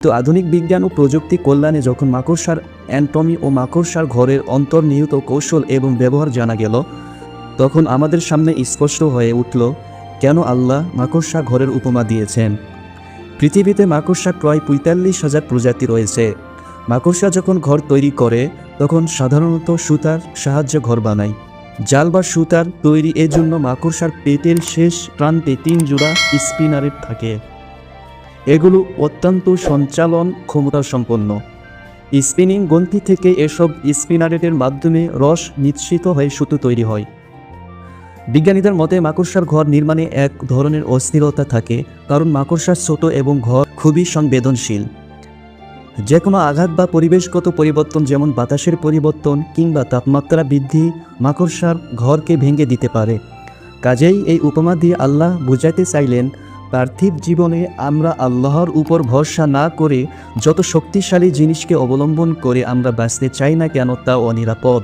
তো আধুনিক বিজ্ঞান ও প্রযুক্তি কল্যাণে যখন মাকড়সার অ্যানাটমি ও মাকড়সার ঘরের অন্তর্নিহিত কৌশল এবং ব্যবহার জানা গেল, তখন আমাদের সামনে স্পষ্ট হয়ে উঠল কেন আল্লাহ মাকড়সা ঘরের উপমা দিয়েছেন। পৃথিবীতে মাকড়সার প্রায় ৪৫,০০০ প্রজাতি রয়েছে। মাকড়সা যখন ঘর তৈরি করে তখন সাধারণত সুতার সাহায্যে ঘর বানায়। জাল বা সুতার তৈরি এজন্য মাকড়সার পেটের শেষ প্রান্তে ৩ জোড়া স্পিনারেট থাকে। এগুলো অত্যন্ত সঞ্চালন ক্ষমতা সম্পন্ন। স্পিনিং গ্রন্থি থেকে এসব স্পিনারেটের মাধ্যমে রস নিঃসৃত হয়ে সুতো তৈরি হয়। বিজ্ঞানীদের মতে মাকড়সার ঘর নির্মাণে এক ধরনের অস্থিরতা থাকে, কারণ মাকড়সার ছোট এবং ঘর খুবই সংবেদনশীল। যে কোনো আঘাত বা পরিবেশগত পরিবর্তন, যেমন বাতাসের পরিবর্তন কিংবা তাপমাত্রা বৃদ্ধি, মাকড়সার ঘরকে ভেঙে দিতে পারে। কাজেই এই উপমা দিয়ে আল্লাহ বোঝাতে চাইলেন, পার্থিব জীবনে আমরা আল্লাহর উপর ভরসা না করে যত শক্তিশালী জিনিসকে অবলম্বন করে আমরা বাঁচতে চাই না কেন, তা অনিরাপদ।